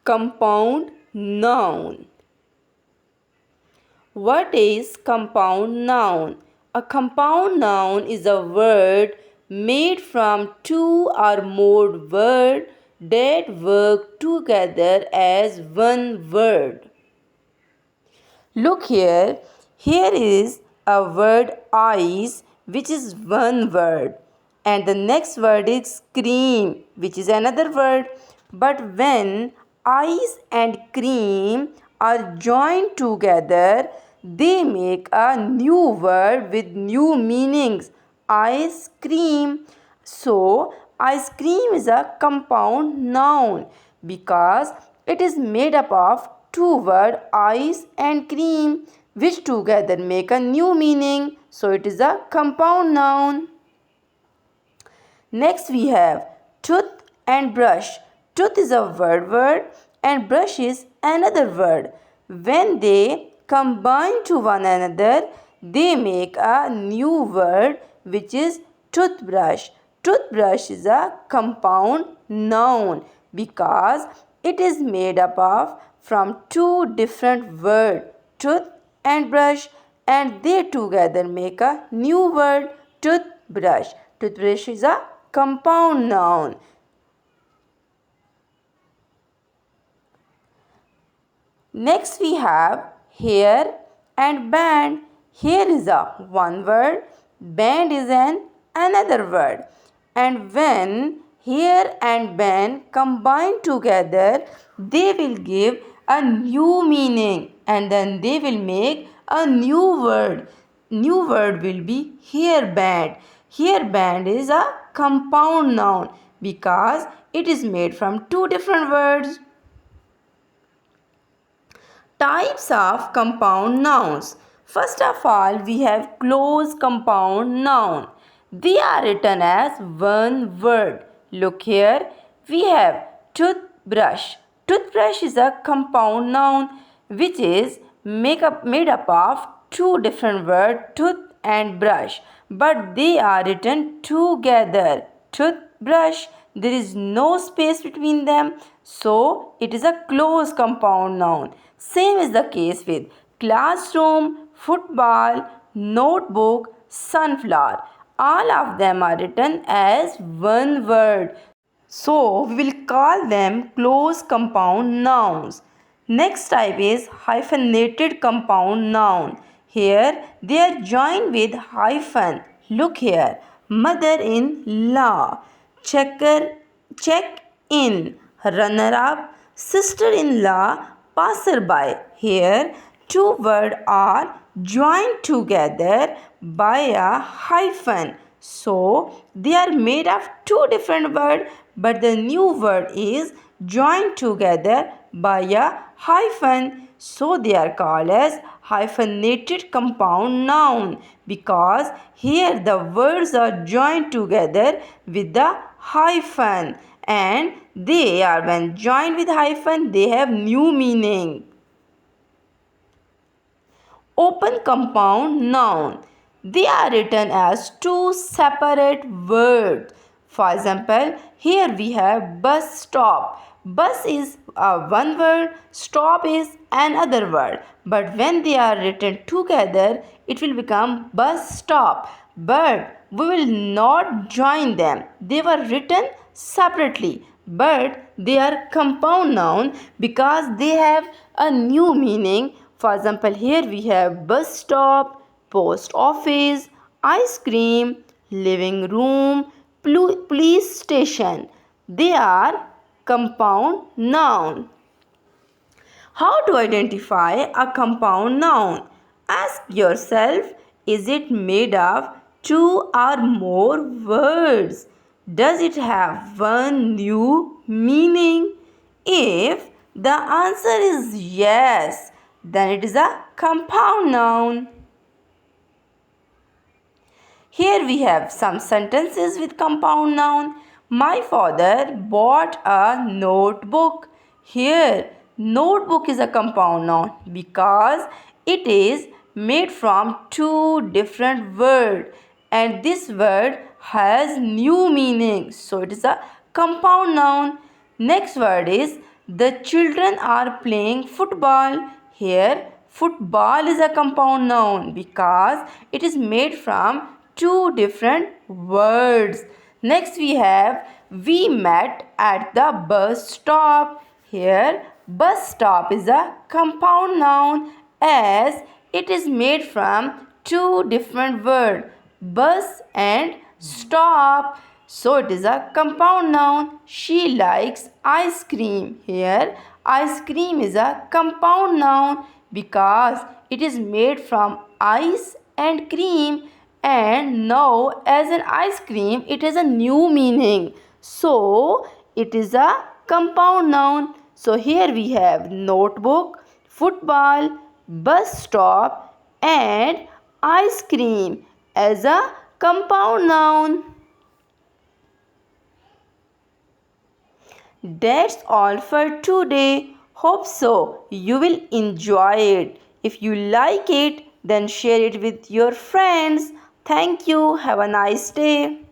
Compound noun. What is compound noun? A compound noun is a word made from two or more words that work together as one word. Look here. Here is a word eyes, which is one word, and the next word is cream, which is another word. But when ice and cream are joined together, they make a new word with new meanings. Ice cream. So, ice cream is a compound noun because it is made up of two words ice and cream, which together make a new meaning. So, it is a compound noun. Next we have tooth and brush. Tooth is a word and brush is another word. When they combine to one another, they make a new word which is toothbrush. Toothbrush is a compound noun because it is made up of from two different words, tooth and brush, and they together make a new word, toothbrush. Toothbrush is a compound noun. Next we have hair and band. Hair is a one word, band is another word. And when hair and band combine together, they will give a new meaning and then they will make a new word. New word will be hair band. Hair band is a compound noun because it is made from two different words. Types of compound nouns. First of all, we have close compound noun. They are written as one word. Look here, we have toothbrush. Toothbrush is a compound noun which is made up of two different words, tooth and brush, but they are written together. Toothbrush. There is no space between them, so it is a close compound noun. Same is the case with classroom, football, notebook, sunflower. All of them are written as one word. So we will call them close compound nouns. Next type is hyphenated compound noun. Here they are joined with hyphen. Look here. Mother-in-law, check in, runner up, sister-in-law, passerby. Here two words are joined together by a hyphen. So they are made of two different words, but the new word is joined together by a hyphen. So they are called as hyphenated compound noun because here the words are joined together with the hyphen, and they are, when joined with hyphen, they have new meaning. Open compound noun. They are written as two separate words. For example, here we have bus stop. Bus is one word, stop is another word. But when they are written together, it will become bus stop. But we will not join them. They were written separately, but they are compound noun because they have a new meaning. For example, here we have bus stop, post office, ice cream, living room, police station. They are compound noun. How to identify a compound noun? Ask yourself, is it made of two or more words? Does it have one new meaning? If the answer is yes, then it is a compound noun. Here we have some sentences with compound noun. My father bought a notebook. Here, notebook is a compound noun because it is made from two different words, and this word has new meaning. So it is a compound noun. Next word is The children are playing football. Here, football is a compound noun because it is made from two different words. Next, we met at the bus stop. Here, bus stop is a compound noun as it is made from two different words, bus and stop. So it is a compound noun. She likes ice cream. Here, ice cream is a compound noun because it is made from ice and cream. And now, as an ice cream, it has a new meaning. So, it is a compound noun. So, here we have notebook, football, bus stop, and ice cream as a compound noun. That's all for today. Hope so. You will enjoy it. If you like it, then share it with your friends. Thank you. Have a nice day.